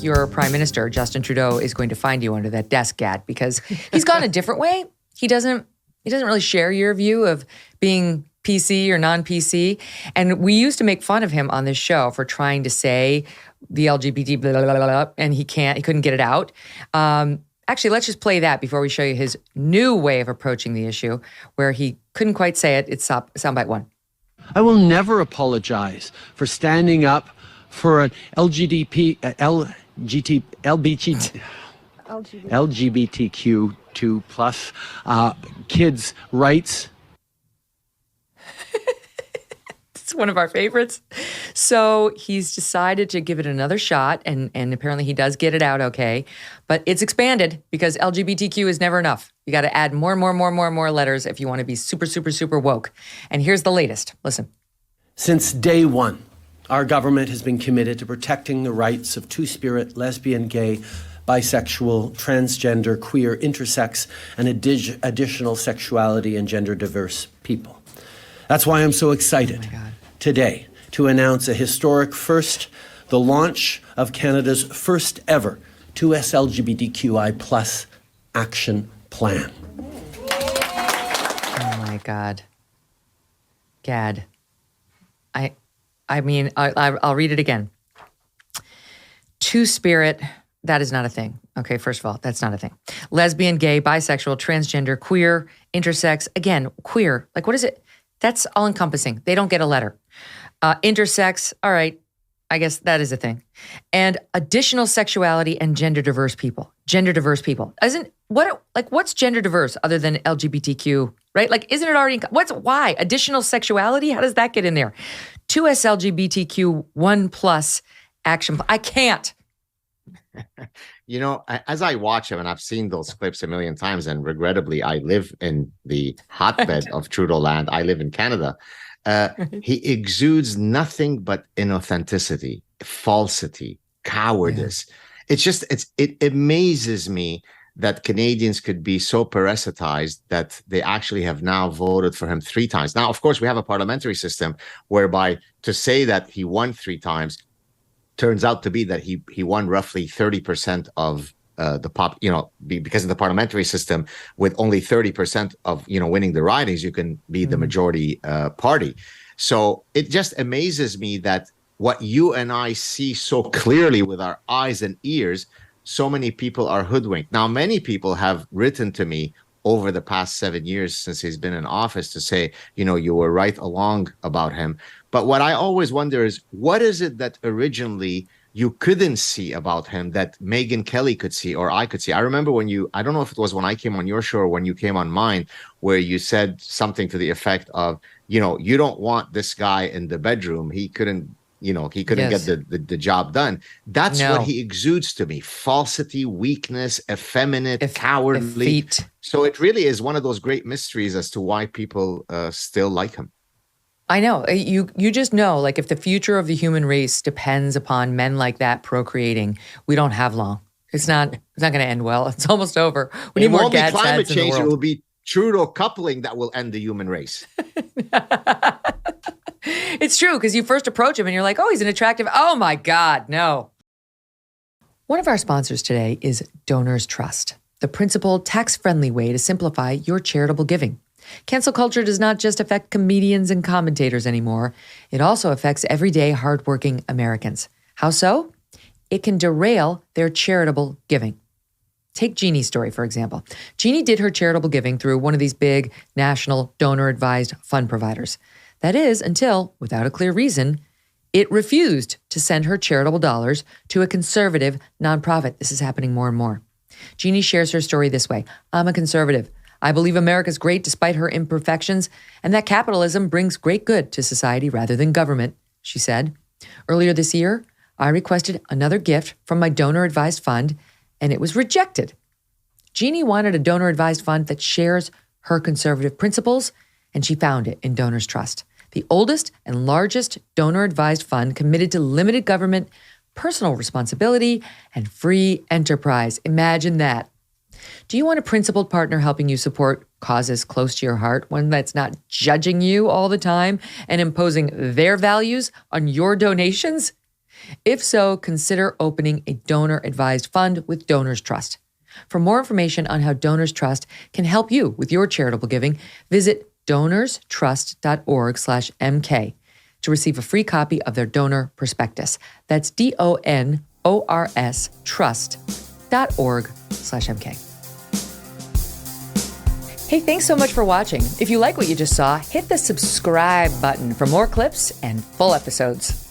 your prime minister, Justin Trudeau, is going to find you under that desk, Gad, because he's gone a different way. He doesn't really share your view of being PC or non-PC. And we used to make fun of him on this show for trying to say the LGBT blah, blah, blah, blah, and he couldn't get it out. Actually, let's just play that before we show you his new way of approaching the issue, where he couldn't quite say it. It's soundbite one. I will never apologize for standing up for an LGBTQ2 plus kids' rights. It's one of our favorites. So he's decided to give it another shot, and apparently he does get it out okay. But it's expanded because LGBTQ is never enough. You got to add more letters if you want to be super, super, super woke. And here's the latest. Listen. Since day one, our government has been committed to protecting the rights of two-spirit, lesbian, gay, bisexual, transgender, queer, intersex, and additional sexuality and gender diverse people. That's why I'm so excited today to announce a historic first, the launch of Canada's first ever 2SLGBTQI plus action plan. Oh my God. Gad. I mean, I'll read it again. Two-spirit, that is not a thing. Okay, first of all, that's not a thing. Lesbian, gay, bisexual, transgender, queer, intersex. Again, queer. Like, what is it? That's all-encompassing. They don't get a letter. Intersex, all right, I guess that is a thing. And additional sexuality and gender diverse people. Gender diverse people. What's gender diverse other than LGBTQ, right? Like, isn't it already, why? Additional sexuality? How does that get in there? 2SLGBTQ1 plus action. I can't. You know, as I watch him, and I've seen those clips a million times, and regrettably, I live in the hotbed of Trudeau land. I live in Canada. He exudes nothing but inauthenticity, falsity, cowardice. Yeah. It amazes me that Canadians could be so parasitized that they actually have now voted for him 3 times. Now, of course, we have a parliamentary system whereby to say that he won 3 times turns out to be that he won roughly 30% of the pop, because of the parliamentary system, with only 30% of, winning the ridings, you can be the majority party. So it just amazes me that what you and I see so clearly with our eyes and ears, so many people are hoodwinked. Now, many people have written to me over the past 7 years since he's been in office to say, you were right along about him. But what I always wonder is, what is it that originally you couldn't see about him that Megyn Kelly could see or I could see? I remember I don't know if it was when I came on your show or when you came on mine, where you said something to the effect of, you don't want this guy in the bedroom. He couldn't get the job done. That's what he exudes to me. Falsity, weakness, effeminate, cowardly. Effete. So it really is one of those great mysteries as to why people still like him. I know. You just know, like, if the future of the human race depends upon men like that procreating, we don't have long. It's not going to end well. It's almost over. We need more Gad Saads in the world. It will be Trudeau coupling that will end the human race. It's true, because you first approach him and you're like, oh, he's an attractive, oh my God, no. One of our sponsors today is Donors Trust, the principled, tax-friendly way to simplify your charitable giving. Cancel culture does not just affect comedians and commentators anymore. It also affects everyday, hardworking Americans. How so? It can derail their charitable giving. Take Jeannie's story, for example. Jeannie did her charitable giving through one of these big national donor-advised fund providers. That is, until, without a clear reason, it refused to send her charitable dollars to a conservative nonprofit. This is happening more and more. Jeannie shares her story this way. I'm a conservative. I believe America's great despite her imperfections, and that capitalism brings great good to society rather than government, she said. Earlier this year, I requested another gift from my donor-advised fund, and it was rejected. Jeannie wanted a donor-advised fund that shares her conservative principles, and she found it in Donors Trust, the oldest and largest donor-advised fund committed to limited government, personal responsibility, and free enterprise. Imagine that. Do you want a principled partner helping you support causes close to your heart, one that's not judging you all the time and imposing their values on your donations? If so, consider opening a donor-advised fund with Donors Trust. For more information on how Donors Trust can help you with your charitable giving, visit donorstrust.org/MK to receive a free copy of their donor prospectus. That's DONORS trust.org/MK. Hey, thanks so much for watching. If you like what you just saw, hit the subscribe button for more clips and full episodes.